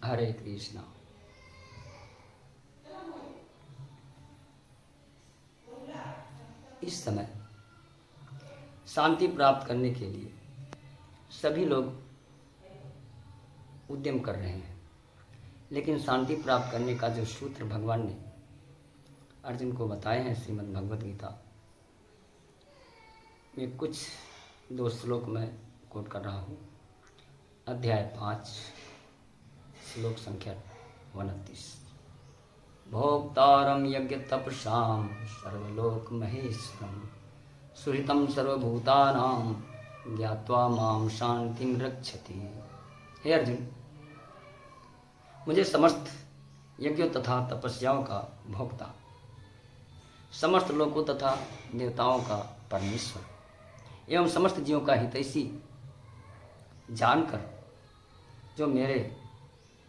हरे कृष्णा। इस समय शांति प्राप्त करने के लिए सभी लोग उद्यम कर रहे हैं, लेकिन शांति प्राप्त करने का जो सूत्र भगवान ने अर्जुन को बताए हैं श्रीमद् भगवद गीता में, कुछ 2 श्लोक मैं कोट कर रहा हूँ। अध्याय 5 श्लोक संख्या 29। भोक्तारं यज्ञ तपसां सर्वलोक महेश्वरं सुहृतं सर्वभूतानां ज्ञात्वा मां शांतिं रक्षति। हे अर्जुन, मुझे समस्त यज्ञों तथा तपस्याओं का भोक्ता, समस्त लोकों तथा देवताओं का परमेश्वर एवं समस्त जीवों का हितैषी जानकर जो मेरे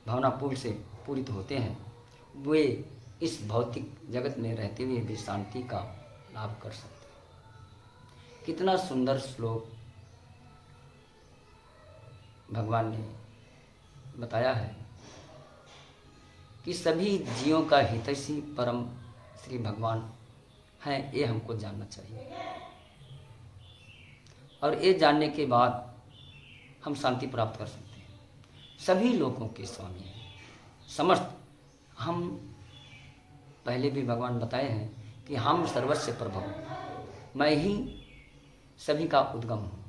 भावनापूर्ण से पूरित होते हैं, वे इस भौतिक जगत में रहते हुए भी शांति का लाभ कर सकते हैं। कितना सुंदर श्लोक भगवान ने बताया है कि सभी जीवों का हितैषी परम श्री भगवान हैं, ये हमको जानना चाहिए। और ये जानने के बाद हम शांति प्राप्त कर सकते हैं। सभी लोगों के स्वामी हैं, समस्त। हम पहले भी भगवान बताए हैं कि हम सर्वस्व प्रभव, मैं ही सभी का उद्गम हूँ।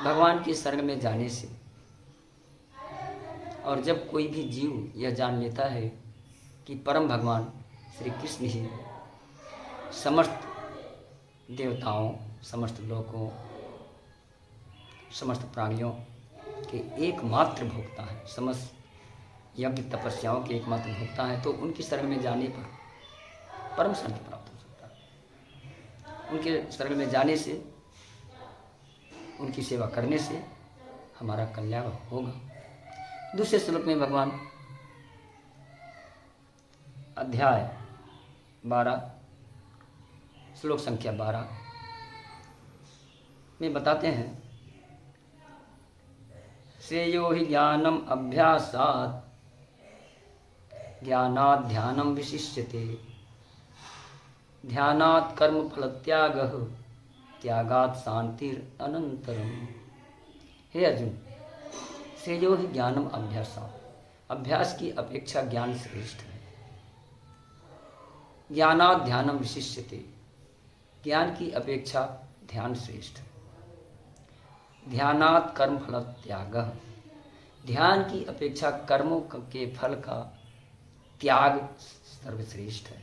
भगवान के शरण में जाने से, और जब कोई भी जीव यह जान लेता है कि परम भगवान श्री कृष्ण ही समस्त देवताओं, समस्त लोगों, समस्त प्राणियों के एकमात्र भोक्ता है, समस्त यज्ञ तपस्याओं के एकमात्र भोक्ता है, तो उनकी शरण में जाने पर परम शांति प्राप्त हो सकता है। उनके शरण में जाने से, उनकी सेवा करने से हमारा कल्याण होगा। दूसरे श्लोक में भगवान अध्याय 12 श्लोक संख्या 12 में बताते हैं, श्रेयो हि ज्ञानम अभ्यासात् ज्ञानात् ध्यानं विशिष्यते ध्यानात् कर्म फल त्यागः त्यागात् शांतिरनंतरम। हे अर्जुन, श्रेयो हि ज्ञानम अभ्यासात्, अभ्यास की अपेक्षा ज्ञान श्रेष्ठ है। ज्ञानात् ध्यानं विशिष्यते, ज्ञान की अपेक्षा ध्यान श्रेष्ठ है। ध्यानात् कर्म फल त्यागः, ध्यान की अपेक्षा कर्मों के फल का त्याग सर्वश्रेष्ठ है,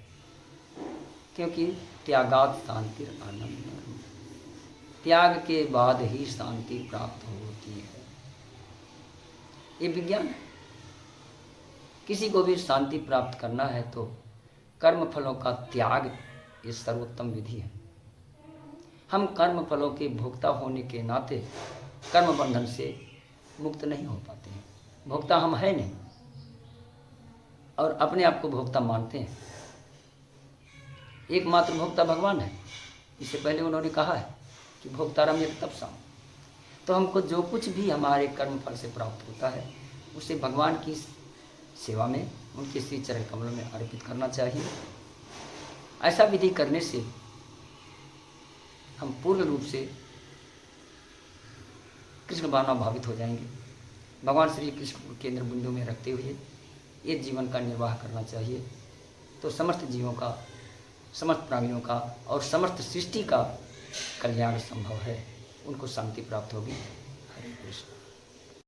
क्योंकि त्यागात् शांतिरनंतरम, त्याग के बाद ही शांति प्राप्त होती है। ये विज्ञान है। किसी को भी शांति प्राप्त करना है तो कर्म फलों का त्याग ये सर्वोत्तम विधि है। हम कर्म फलों के भोक्ता होने के नाते कर्म बंधन से मुक्त नहीं हो पाते हैं। भोक्ता हम है नहीं, और अपने आप को भोक्ता मानते हैं। एकमात्र भोक्ता भगवान है। इससे पहले उन्होंने कहा है कि भोक्तारम यज्ञ तपसां। तो हमको जो कुछ भी हमारे कर्म फल से प्राप्त होता है उसे भगवान की सेवा में, उनके श्री चरण कमलों में अर्पित करना चाहिए। ऐसा विधि करने से हम पूर्ण रूप से कृष्ण भावना भावित हो जाएंगे। भगवान श्री कृष्ण को केंद्र बिंदु में रखते हुए ये जीवन का निर्वाह करना चाहिए, तो समस्त जीवों का, समस्त प्राणियों का और समस्त सृष्टि का कल्याण संभव है। उनको शांति प्राप्त होगी। हरे कृष्ण।